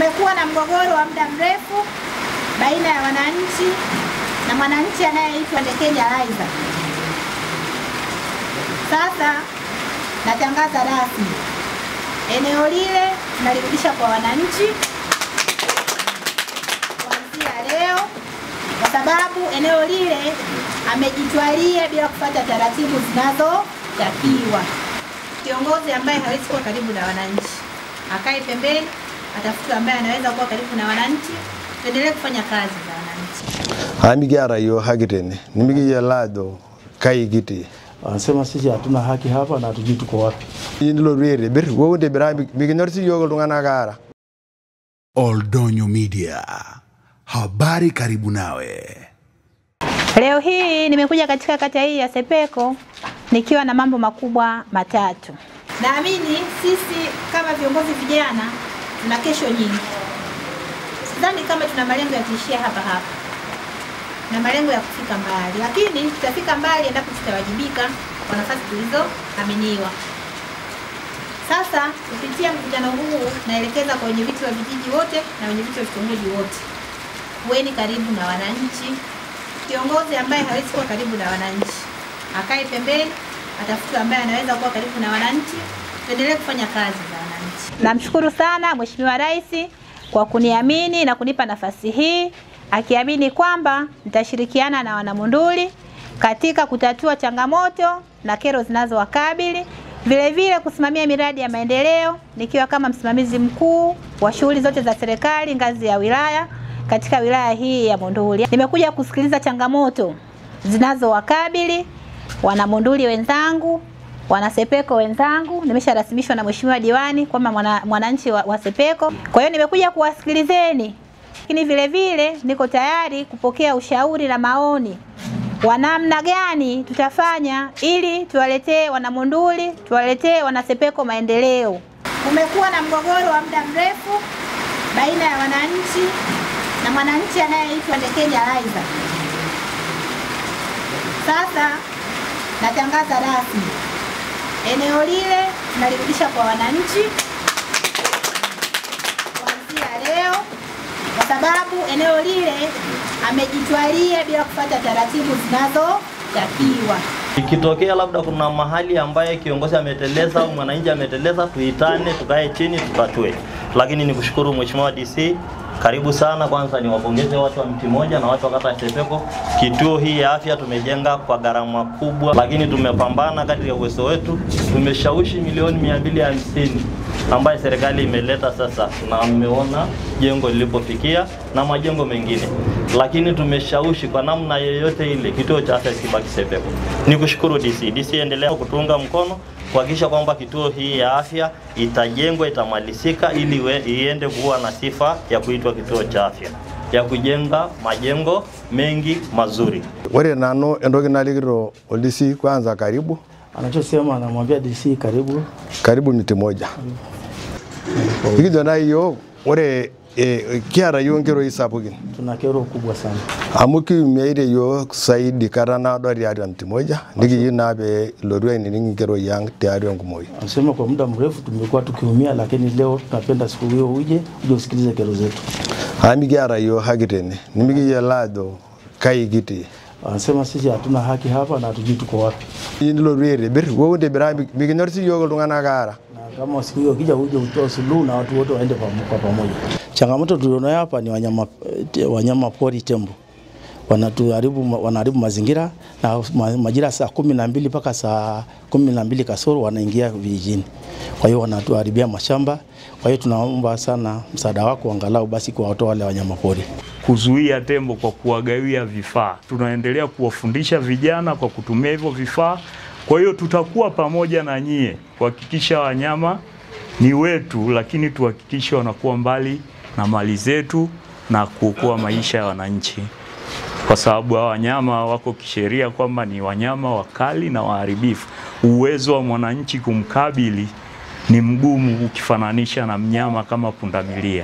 Kumekuwa na mgogoro wa muda mrefu baina ya wananchi na mwananchi anayeitwa Ndekenya Laizer. Sasa natangaza rasmi eneo lile tunalirudisha kwa wananchi kuanzia leo, kwa sababu eneo lile amejitwalia bila kufuata taratibu zinazotakiwa. Kiongozi ambaye hawezi kuwa karibu na wananchi akae pembeni, atafuta ambaye anaweza kuwa karibu na wananchi, tuendelee kufanya kazi za wananchi. Hamigara yo hakitene nimigiye lado kai giti anasema sisi hatuna haki hapa na hatujui tuko wapi. Ndilo rwere bir wonde bira miginorsi yogo tungana gara. Oldonyo Media, habari karibu nawe. Leo hii nimekuja katika kata hii ya Sepeko nikiwa na mambo makubwa matatu. Naamini sisi kama viongozi vijana tuna kesho nyingi. Sidhani kama tuna malengo ya kuishia hapa hapa. Na malengo ya kufika mbali, lakini tutafika mbali endapo tutawajibika kwa nafasi tulizoaminiwa. Sasa kupitia mkutano huu naelekeza kwa wenyeviti wa vijiji wote na wenyeviti wa vitongoji wote. Kuweni karibu na wananchi. Kiongozi ambaye hawezi kuwa karibu na wananchi akae pembeni, atafuta ambaye anaweza kuwa karibu na wananchi, tuendelee kufanya kazi za wananchi. Namshukuru sana Mheshimiwa Rais kwa kuniamini na kunipa nafasi hii, akiamini kwamba nitashirikiana na wanamunduli katika kutatua changamoto na kero zinazowakabili, vile vile kusimamia miradi ya maendeleo nikiwa kama msimamizi mkuu wa shughuli zote za serikali ngazi ya wilaya katika wilaya hii ya Monduli. Nimekuja kusikiliza changamoto zinazowakabili wanamunduli wenzangu, wanasepeko wenzangu. Nimesharasimishwa na Mheshimiwa Diwani kwamba mwananchi wa Sepeko. Kwa hiyo nimekuja kuwasikilizeni. Lakini vile vile niko tayari kupokea ushauri na maoni wa namna gani tutafanya ili tuwaletee wanamunduli, tuwaletee wanasepeko maendeleo. Kumekuwa na mgogoro wa muda mrefu baina ya wananchi na mwananchi anayeitwa Ndekenya Laizer. Sasa natangaza rasmi eneo lile tunalirudisha kwa wananchi kuanzia leo, kwa sababu eneo lile amejitwalia bila kufuata taratibu zinazotakiwa. Ikitokea labda kuna mahali ambaye kiongozi ameteleza au mwananchi ameteleza, tuitane, tukae chini, tutatue. Lakini nikushukuru Mheshimiwa DC, karibu sana. Kwanza niwapongeze watu wa Mti Moja na watu wa kata ya Sepeko. Kituo hii ya afya tumejenga kwa gharama kubwa, lakini tumepambana kadri ya uwezo wetu. Tumeshawishi milioni 250 ambaye serikali imeleta sasa, na mmeona jengo lilipofikia na majengo mengine. Lakini tumeshawishi kwa namna yoyote ile kituo cha afya kibaki Sepeko. Nikushukuru DC. DC endelea kutunga mkono kuhakikisha kwamba kituo hii ya afya itajengwa, itamalizika ili iende kuwa na sifa ya kuitwa kituo cha afya, ya kujenga majengo mengi mazuri. Wale nano endoki nalikiro DC kwanza karibu. Anachosema anamwambia DC karibu Mti Moja. Hiyo na hiyo wale kiara yongero isapukin. Tuna kero kubwa sana. Amuki meire yo saidi karana do ya Mti Moja niki yinabe lorwe ni ngero yang tayari ngumoi. Anasema kwa muda mrefu tumekuwa tukiumia, lakini leo tunapenda siku hiyo uje usikilize kero zetu. Hamigara yo hakitene nimigiye lado kai giti anasema sisi hatuna haki hapa na hatujui tuko wapi. Ndilo rwere bir wonde bira miginorsi yogo tungana gara. Kama siku hiyo kija uje utoe suluhu na watu wote waende pamoja. Changamoto tulionayo hapa ni wanyama pori tembo. Wanaharibu mazingira, na majira saa 12 mpaka saa 12 kasoro wanaingia vijijini. Kwa hiyo wanatuharibia mashamba. Kwa hiyo tunaomba sana msaada wako angalau basi kwa watu wale wanyama pori. Kuzuia tembo kwa kuwagawia vifaa. Tunaendelea kuwafundisha vijana kwa kutumia hivyo vifaa. Kwa hiyo tutakuwa pamoja na nyie kuhakikisha wanyama ni wetu, lakini tuhakikishe wanakuwa mbali na mali zetu na kuokoa maisha ya wananchi. Kwa sababu hao wanyama wako kisheria kwamba ni wanyama wakali na waharibifu. Uwezo wa mwananchi kumkabili ni mgumu ukifananisha na mnyama kama pundamilia.